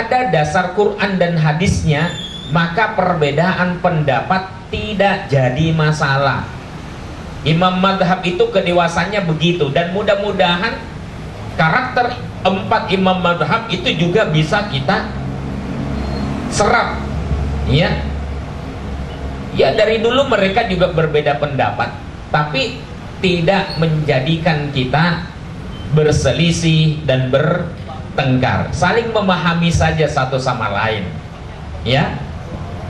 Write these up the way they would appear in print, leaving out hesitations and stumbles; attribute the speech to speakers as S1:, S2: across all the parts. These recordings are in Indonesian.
S1: ada dasar Quran dan hadisnya, maka perbedaan pendapat tidak jadi masalah. Imam madhab itu kedewasannya begitu, dan mudah-mudahan karakter 4 imam madhab itu juga bisa kita serap, ya. Ya, dari dulu mereka juga berbeda pendapat, tapi tidak menjadikan kita berselisih dan bertengkar, saling memahami saja satu sama lain, ya.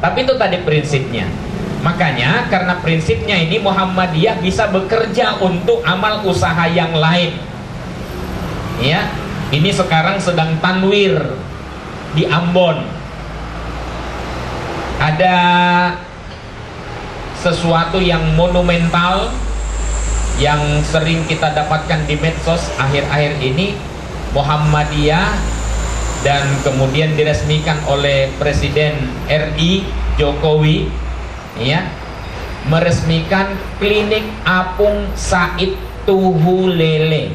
S1: Tapi itu tadi prinsipnya. Makanya karena prinsipnya ini, Muhammadiyah bisa bekerja untuk amal usaha yang lain, ya. Ini sekarang sedang tanwir di Ambon. Ada sesuatu yang monumental yang sering kita dapatkan di medsos akhir-akhir ini. Muhammadiyah, dan kemudian diresmikan oleh Presiden RI Jokowi, ya, meresmikan klinik apung Said Tuhulele,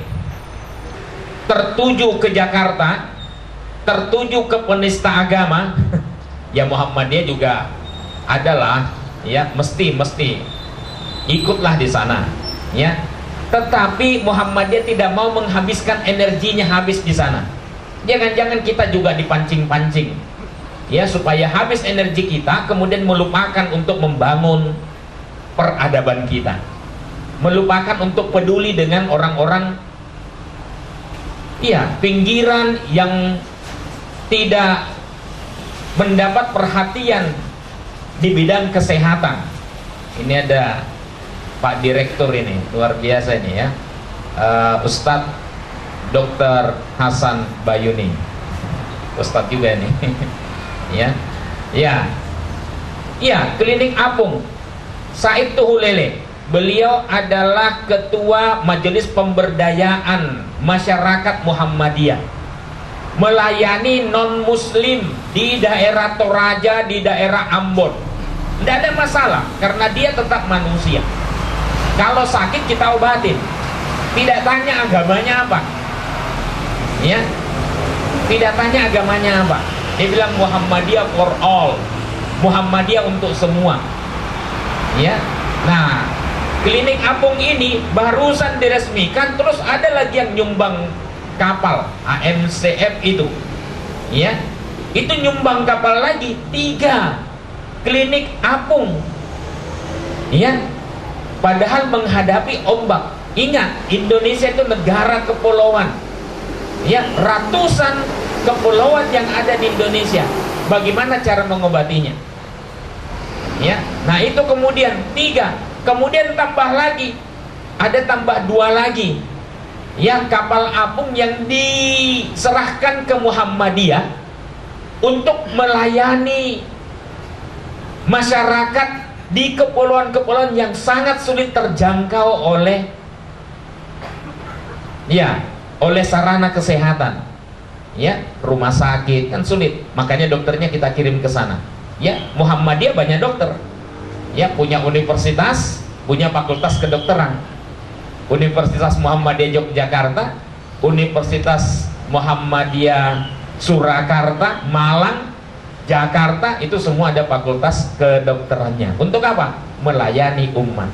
S1: tertuju ke Jakarta, tertuju ke penista agama. Ya, Muhammadiyah juga adalah, ya, mesti ikutlah di sana, ya. Tetapi Muhammadiyah tidak mau menghabiskan energinya habis di sana. Jangan-jangan kita juga dipancing-pancing, ya, supaya habis energi kita, kemudian melupakan untuk membangun peradaban kita, melupakan untuk peduli dengan orang-orang, ya, pinggiran yang tidak mendapat perhatian di bidang kesehatan. Ini ada Pak Direktur ini, luar biasa ini, ya, Ustadz Dr. Hasan Bayuni, Ustadz juga ini. Ya, klinik apung Said Tuhulele. Beliau adalah ketua Majelis Pemberdayaan Masyarakat Muhammadiyah, melayani non muslim di daerah Toraja, di daerah Ambon. Tidak ada masalah, karena dia tetap manusia. Kalau sakit kita obatin, tidak tanya agamanya apa, ya, tidak tanya agamanya apa. Dia bilang Muhammadiyah for all, Muhammadiyah untuk semua, ya. Nah, klinik apung ini barusan diresmikan, terus ada lagi yang nyumbang kapal AMCF itu, ya, itu nyumbang kapal lagi 3 klinik apung, ya, padahal menghadapi ombak. Ingat, Indonesia itu negara kepulauan, ya, ratusan kepulauan yang ada di Indonesia. Bagaimana cara mengobatinya, ya? Nah, itu kemudian 3, kemudian tambah lagi, ada tambah 2 lagi, ya, kapal apung yang diserahkan ke Muhammadiyah untuk melayani masyarakat di kepulauan-kepulauan yang sangat sulit terjangkau oleh, ya, oleh sarana kesehatan, ya, rumah sakit kan sulit, makanya dokternya kita kirim ke sana, ya. Muhammadiyah banyak dokter, ya, punya universitas, punya fakultas kedokteran. Universitas Muhammadiyah Yogyakarta, Universitas Muhammadiyah Surakarta, Malang, Jakarta, itu semua ada fakultas kedokterannya. Untuk apa? Melayani umat,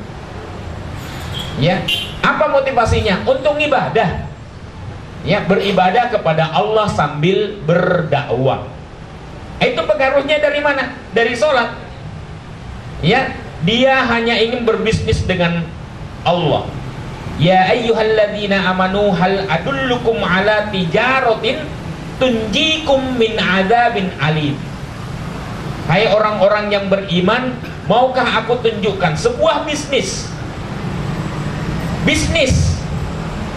S1: ya. Apa motivasinya? Untuk ibadah, ya, beribadah kepada Allah sambil berdakwah. Itu pengaruhnya dari mana? Dari sholat, ya. Dia hanya ingin berbisnis dengan Allah. Ya ayyuhalladzina amanu hal adullukum ala tijaratin tunjikum min adzabin alim. Hai orang-orang yang beriman, maukah aku tunjukkan sebuah bisnis? Bisnis.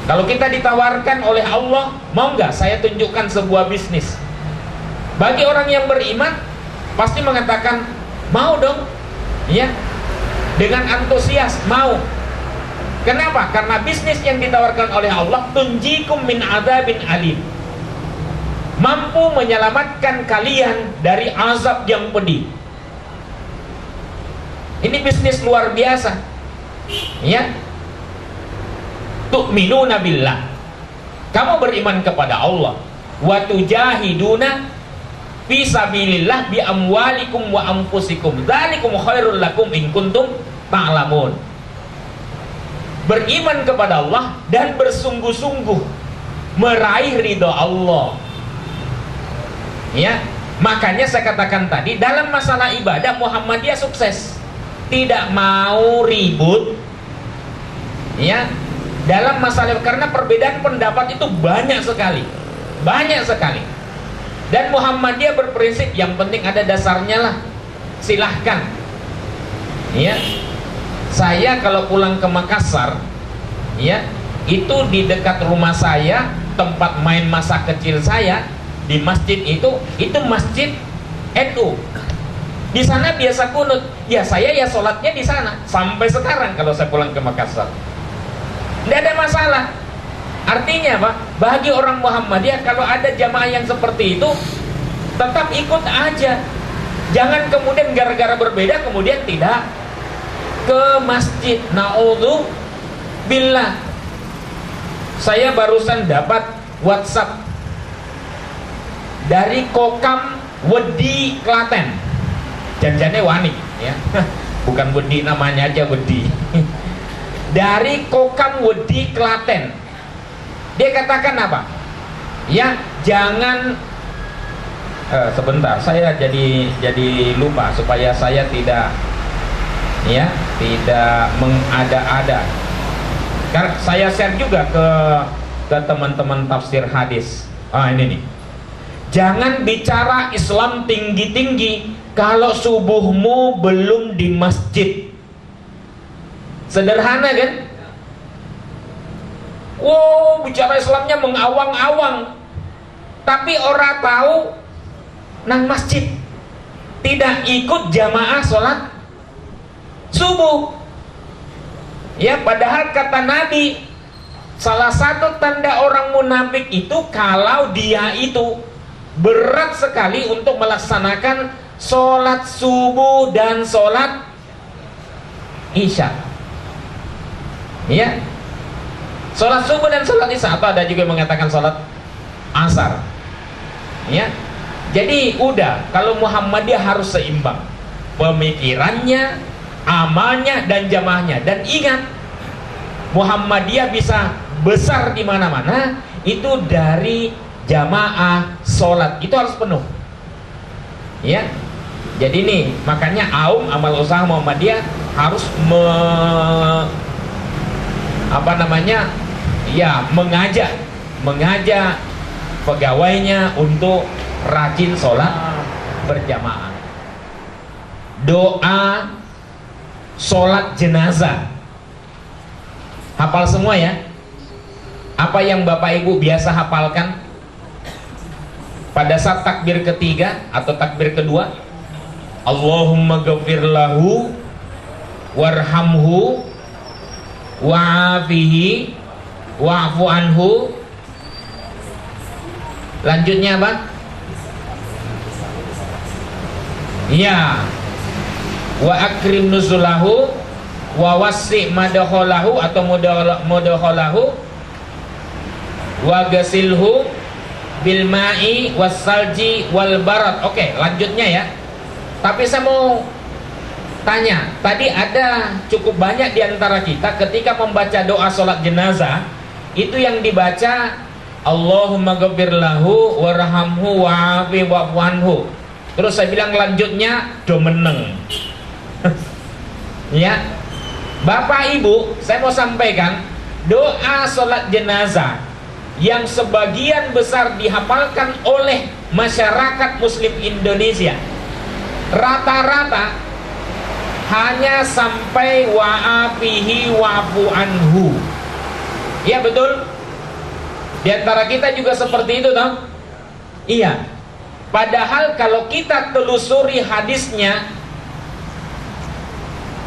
S1: Kalau kita ditawarkan oleh Allah, mau nggak saya tunjukkan sebuah bisnis? Bagi orang yang beriman, pasti mengatakan mau dong, ya, dengan antusias mau. Kenapa? Karena bisnis yang ditawarkan oleh Allah tunjikum min adzabin alim, mampu menyelamatkan kalian dari azab yang pedih. Ini bisnis luar biasa, ya. Tu'minuna billah, kamu beriman kepada Allah, wa tujahiduna fi sabilillah bi amwalikum wa anfusikum dzalikum khairul lakum in kuntum ta'lamun. Beriman kepada Allah dan bersungguh-sungguh meraih ridho Allah. Ya, makanya saya katakan tadi, dalam masalah ibadah Muhammadiyah sukses. Tidak mau ribut. Ya, dalam masalah, karena perbedaan pendapat itu banyak sekali. Banyak sekali. Dan Muhammadiyah berprinsip yang penting ada dasarnya lah. Silahkan. Ya. Saya kalau pulang ke Makassar, ya, itu di dekat rumah saya, tempat main masa kecil saya, di masjid itu masjid NU. Di sana biasa kunut. Ya saya ya sholatnya di sana sampai sekarang kalau saya pulang ke Makassar. Tidak ada masalah. Artinya apa? Bagi orang Muhammadiyah kalau ada jamaah yang seperti itu, tetap ikut aja. Jangan kemudian gara-gara berbeda kemudian tidak ke masjid. Na'udzubillah. Saya barusan dapat WhatsApp dari Kokam Wedi Klaten. Janjane wani ya. Bukan Wedi namanya aja Wedi. Dari Kokam Wedi Klaten. Dia katakan apa? Ya, jangan sebentar, saya jadi lupa supaya saya tidak mengada-ada. Karena saya share juga ke teman-teman tafsir hadis. Ini nih. Jangan bicara Islam tinggi-tinggi kalau subuhmu belum di masjid. Sederhana kan? Wow, bicara Islamnya mengawang-awang. Tapi orang tahu nang masjid. Tidak ikut jamaah sholat subuh. Ya, padahal kata Nabi, salah satu tanda orang munafik itu kalau dia itu berat sekali untuk melaksanakan sholat subuh dan sholat isya. Ya, sholat subuh dan sholat isya, atau ada juga yang mengatakan sholat asar. Ya, jadi udah, kalau Muhammadiyah harus seimbang pemikirannya, amalnya, dan jamaahnya. Dan ingat, Muhammadiyah bisa besar di mana-mana itu dari jamaah sholat, itu harus penuh. Ya, jadi nih makanya amal usaha Muhammadiyah harus mengajak pegawainya untuk rajin sholat berjamaah. Doa sholat jenazah hafal semua ya. Apa yang Bapak Ibu biasa hafalkan pada saat takbir ketiga atau takbir kedua? Allahumma ghafir lahu warhamhu wa'afihi wa'fu anhu. Lanjutnya apa? Ya, wa akrim nuzulahu wa wasi' madakhalahu atau mudakhalahu wa gasilhu bil ma'i was salji wal barat. Oke, lanjutnya ya. Tapi saya mau tanya, tadi ada cukup banyak di antara kita ketika membaca doa sholat jenazah itu yang dibaca Allahumma ghafir lahu warhamhu wa'afi wa'fu anhu. Terus saya bilang lanjutnya do meneng. Ya, Bapak Ibu, saya mau sampaikan doa sholat jenazah yang sebagian besar dihafalkan oleh masyarakat Muslim Indonesia rata-rata hanya sampai wa'afihi wa'fu anhu. Ya betul. Di antara kita juga seperti itu toh? Iya. Padahal kalau kita telusuri hadisnya,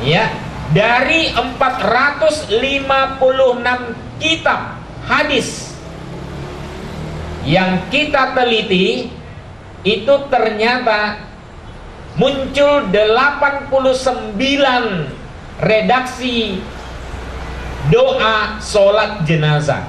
S1: ya, dari 456 kitab hadis yang kita teliti, itu ternyata muncul 89 redaksi doa sholat jenazah.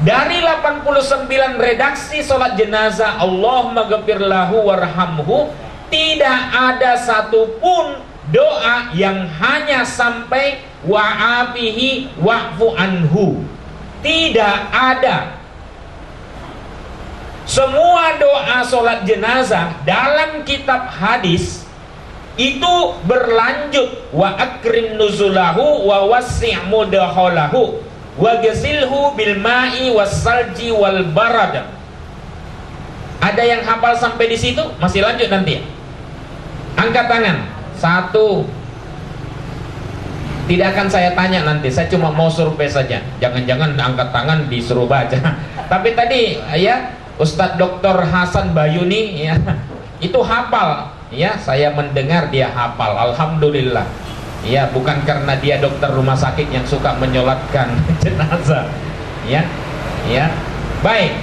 S1: Dari 89 redaksi sholat jenazah Allahumma ghafir lahu warhamhu, tidak ada satupun doa yang hanya sampai wa'afihi wa'fu anhu. Tidak ada. Semua doa sholat jenazah dalam kitab hadis itu berlanjut wa akrim nuzulahu wa wasi' mudakhalahu wa ghsilhu bil ma'i was salji wal barad. Ada yang hafal sampai di situ? Masih lanjut nanti. Angkat tangan. 1. Tidak akan saya tanya nanti, saya cuma mau survei saja. Jangan-jangan angkat tangan disuruh baca. Tapi tadi ya Ustadz Dr. Hasan Bayuni ya itu hafal ya, saya mendengar dia hafal. Alhamdulillah. Ya, bukan karena dia dokter rumah sakit yang suka menyolatkan jenazah. Ya. Ya. Baik.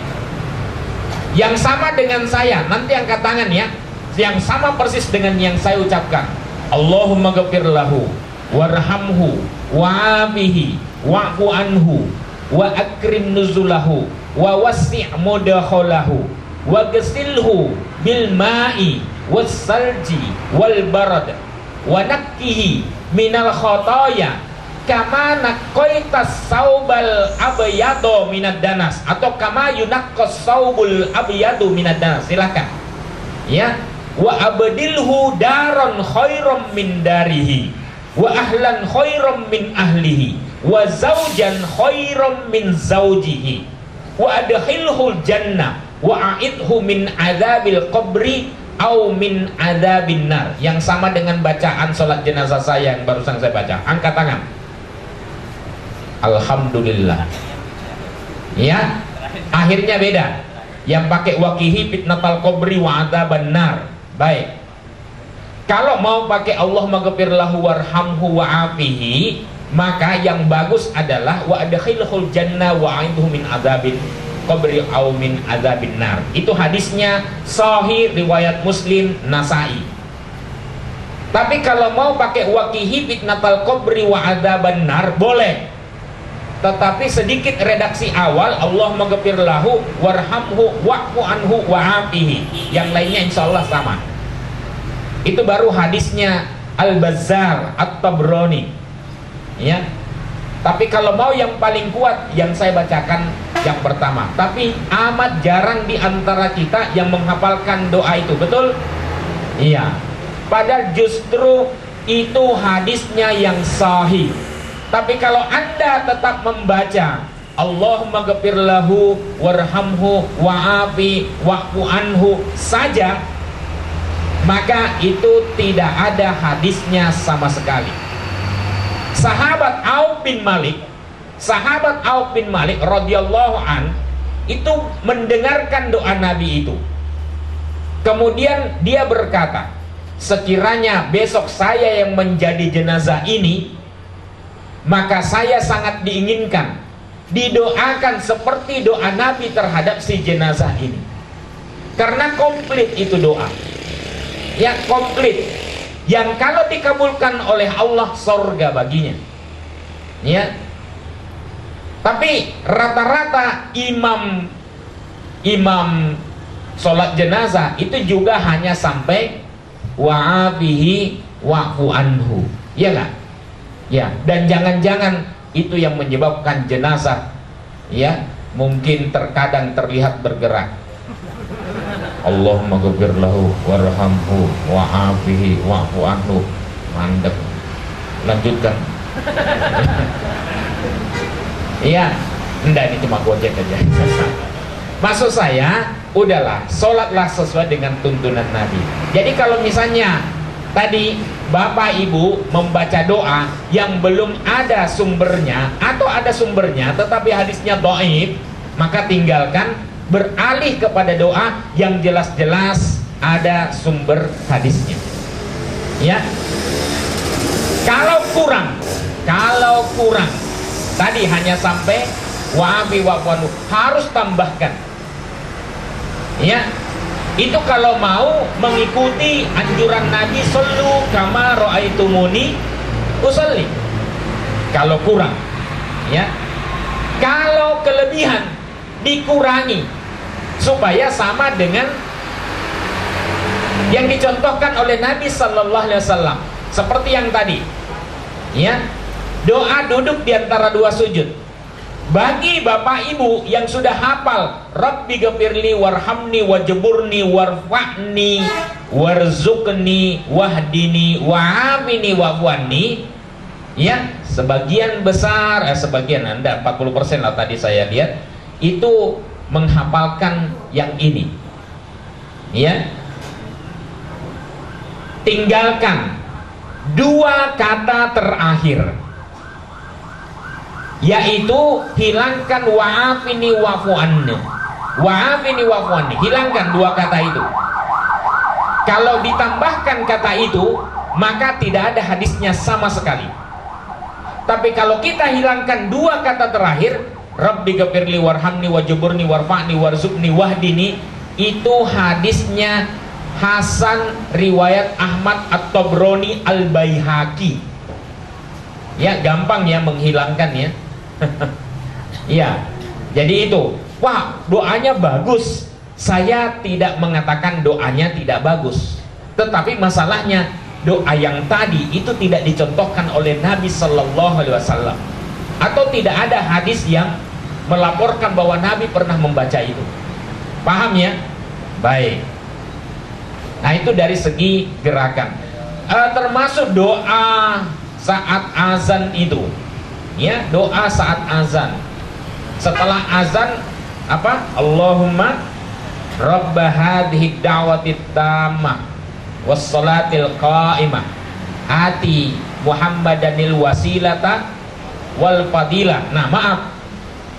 S1: Yang sama dengan saya, nanti angkat tangan ya. Yang sama persis dengan yang saya ucapkan. Allahumma ghafir lahu warhamhu wa'afihi wa'fu anhu wa akrim nuzulahu wa wasi' mudakhalahu wa ghsilhu bil ma'i was salji wal barad wa nakkihi minal khotoya kama naqqaitas saubal abyadu minad danas, atau kama yunaqqas saubul abyadu minad danas. Silakan ya. Wa abdilhu daron khairam min darihi wa ahlan khairam min ahlihi wa zaujan khairam min zaujihi wa adkhilhul jannah wa a'idhu min adzabil qabri au min adzabin nar. Yang sama dengan bacaan sholat jenazah saya yang barusan saya baca. Angkat tangan. Alhamdulillah. Ya, akhirnya beda. Yang pakai waqihi fitnatal qabri wa adzaban nar. Baik. Kalau mau pakai Allahumma ghafir lahu warhamhu wa'afihi, maka yang bagus adalah wa adkhilhul jannah wa a'idhu min adzabin qabri au min adzabin nar. Itu hadisnya sahih riwayat Muslim, Nasai. Tapi kalau mau pakai waqihi fitnatal qabri wa adzaban nar boleh. Tetapi sedikit redaksi awal Allahumma ghafir lahu warhamhu wa'fu anhu wa'afihi. Yang lainnya insyaallah sama. Itu baru hadisnya Al-Bazzar At-Tabrani. Ya. Tapi kalau mau yang paling kuat yang saya bacakan yang pertama. Tapi amat jarang di antara kita yang menghafalkan doa itu, betul? Iya. Padahal justru itu hadisnya yang sahih. Tapi kalau Anda tetap membaca Allahumma ghafir lahu warhamhu wa'afi wa'fu anhu saja, maka itu tidak ada hadisnya sama sekali. Sahabat Auf bin Malik radhiyallahu an itu mendengarkan doa Nabi itu. Kemudian dia berkata, sekiranya besok saya yang menjadi jenazah ini, maka saya sangat diinginkan didoakan seperti doa Nabi terhadap si jenazah ini. Karena komplit itu doa. Ya, komplit. Yang kalau dikabulkan oleh Allah surga baginya. Ya. Tapi rata-rata imam sholat jenazah itu juga hanya sampai wa'afihi wa'fu anhu. Ya enggak? Ya, dan jangan-jangan itu yang menyebabkan jenazah ya mungkin terkadang terlihat bergerak. Allahumma ghafir lahu warhamhu wa'afihi wa'fu anhu. Mandek. Lanjutkan. Iya, enggak, ini cuma gojek aja. Maksud saya, udahlah, sholatlah sesuai dengan tuntunan Nabi. Jadi kalau misalnya tadi Bapak Ibu membaca doa yang belum ada sumbernya, atau ada sumbernya tetapi hadisnya dhaif, maka tinggalkan, beralih kepada doa yang jelas-jelas ada sumber hadisnya. Ya. Kalau kurang tadi hanya sampai wa'afi wa'fu anhu, harus tambahkan. Ya. Itu kalau mau mengikuti anjuran Nabi, sallu kama ra'aitumuni usolli. Kalau kurang, ya. Kalau kelebihan, dikurangi supaya sama dengan yang dicontohkan oleh Nabi Sallallahu Alaihi Wasallam. Seperti yang tadi, ya, doa duduk di antara dua sujud. Bagi bapak ibu yang sudah hafal Rabbi ghafirli warhamni wajburni warfa'ni warzuqni wahdini wa'afini wa'fu'anni, ya, sebagian besar, sebagian Anda 40% lah tadi saya lihat itu menghafalkan yang ini, ya. Tinggalkan dua kata terakhir, yaitu hilangkan wa'afini wa'fu'anni. Wa'afini wa'fu'anni, hilangkan dua kata itu. Kalau ditambahkan kata itu, maka tidak ada hadisnya sama sekali. Tapi kalau kita hilangkan dua kata terakhir, Rabbi ghafirli warhamni wajburni warfa'ni warzuqni wahdini, itu hadisnya Hasan riwayat Ahmad At-Tabrani Al-Baihaqi. Ya, gampang ya menghilangkan ya. Ya, jadi itu. Wah, doanya bagus. Saya tidak mengatakan doanya tidak bagus, tetapi masalahnya doa yang tadi itu tidak dicontohkan oleh Nabi Sallallahu Alaihi Wasallam, atau tidak ada hadis yang melaporkan bahwa Nabi pernah membaca itu. Paham ya? Baik. Nah, itu dari segi gerakan. Termasuk doa saat azan itu, ya, doa saat azan. Setelah azan apa? Allahumma rabba hadhihi da'watit tammah wassalatil qa'imah ati Muhammadanil wasilata wal fadilah. Nah, maaf,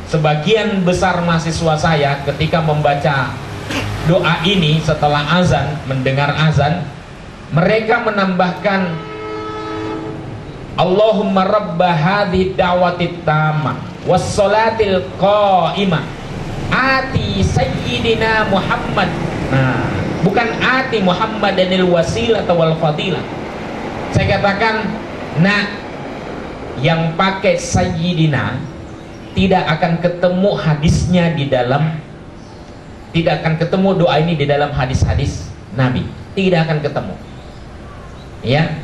S1: sebagian besar mahasiswa saya ketika membaca doa ini setelah azan, mendengar azan, mereka menambahkan Allahumma rabba hadhihi da'watit tammah wassalatil qa'imah ati sayyidina Muhammad. Nah, bukan ati Muhammadanil wasilata wal fadilah. Saya katakan, nah, yang pakai sayyidina tidak akan ketemu hadisnya di dalam, tidak akan ketemu doa ini di dalam hadis-hadis Nabi, tidak akan ketemu, ya.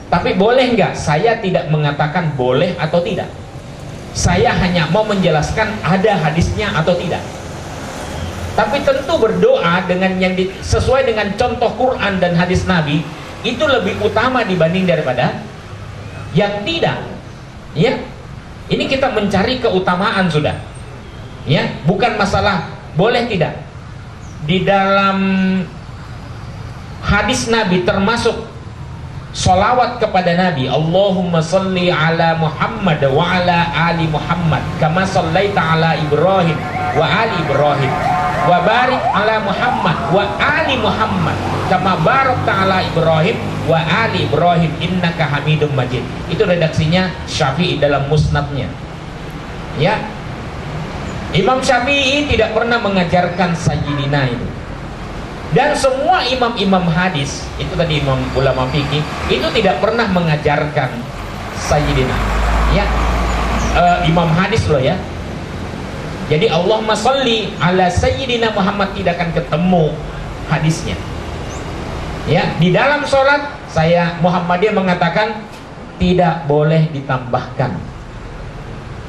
S1: Tapi boleh nggak? Saya tidak mengatakan boleh atau tidak. Saya hanya mau menjelaskan ada hadisnya atau tidak. Tapi tentu berdoa dengan yang sesuai dengan contoh Quran dan hadis Nabi itu lebih utama dibanding daripada yang tidak, ya. Ini kita mencari keutamaan sudah, ya, bukan masalah boleh tidak. Di dalam hadis Nabi termasuk sholawat kepada Nabi, Allahumma salli ala Muhammad wa ala ali Muhammad kama sallaita ala Ibrahim wa ali Ibrahim wa barik ala Muhammad wa ali Muhammad kama barakta ala Ibrahim wa ali Ibrahim innaka Hamidum Majid. Itu redaksinya Syafi'i dalam musnadnya, ya. Imam Syafi'i tidak pernah mengajarkan sayyidina itu. Dan semua imam-imam hadis, itu tadi imam ulama fikih, itu tidak pernah mengajarkan sayyidina, ya. Imam hadis loh, ya. Jadi Allahumma sholli ala sayyidina Muhammad tidak akan ketemu hadisnya. Ya, di dalam sholat saya Muhammadiyah mengatakan tidak boleh ditambahkan.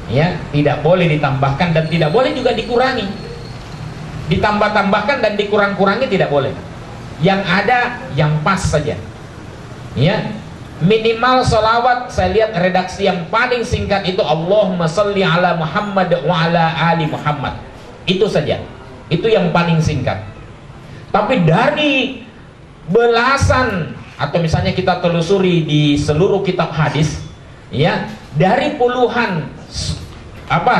S1: Ya, tidak boleh ditambahkan dan tidak boleh juga dikurangi. Ditambah-tambahkan dan dikurang-kurangi tidak boleh. Yang ada yang pas saja. Ya, minimal sholawat saya lihat redaksi yang paling singkat itu Allahumma sholli ala Muhammad wa ala ali Muhammad. Itu saja. Itu yang paling singkat. Tapi dari belasan atau misalnya kita telusuri di seluruh kitab hadis, ya, dari puluhan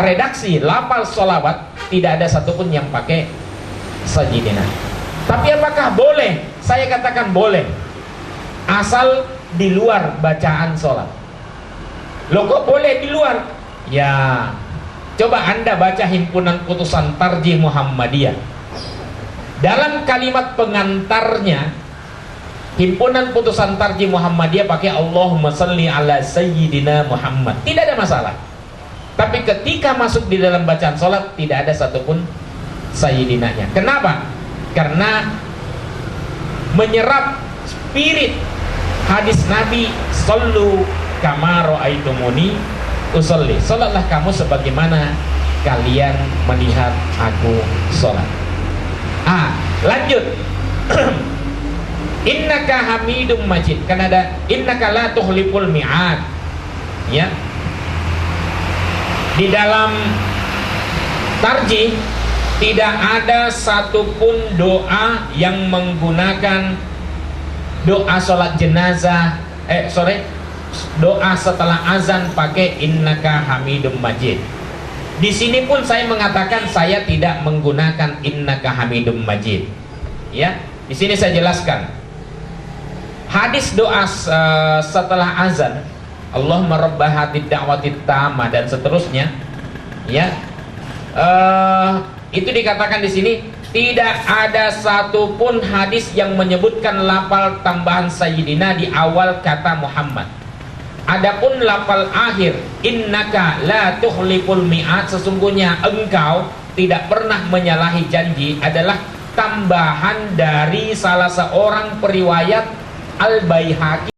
S1: redaksi lafal sholawat tidak ada satupun yang pakai sayyidina. Tapi apakah boleh? Saya katakan boleh, asal di luar bacaan sholat. Loh, kok boleh di luar? Ya, coba Anda baca himpunan putusan Tarjih Muhammadiyah. Dalam kalimat pengantarnya, himpunan putusan Tarjih Muhammadiyah pakai Allahumma sholli ala sayyidina Muhammad. Tidak ada masalah. Tapi ketika masuk di dalam bacaan sholat tidak ada satupun sayyidinanya. Kenapa? Karena menyerap spirit hadis Nabi, sallu kama ra'aitumuni usolli, sholatlah kamu sebagaimana kalian melihat aku sholat. Lanjut. Innaka hamidum majid, kan ada innaka la tuhliful mi'ad, ya. Di dalam tarjih tidak ada satupun doa yang menggunakan doa sholat jenazah, doa setelah azan pakai innaka hamidum majid. Di sini pun saya mengatakan saya tidak menggunakan innaka hamidum majid. Ya, di sini saya jelaskan. Hadis doa setelah azan, Allahumma rabbah hatid da'watid tamah dan seterusnya, ya, itu dikatakan di sini tidak ada satupun hadis yang menyebutkan lafal tambahan sayyidina di awal kata Muhammad. Adapun lafal akhir innaka la tukhliful mi'ad, sesungguhnya engkau tidak pernah menyalahi janji, adalah tambahan dari salah seorang periwayat Al-Baihaqi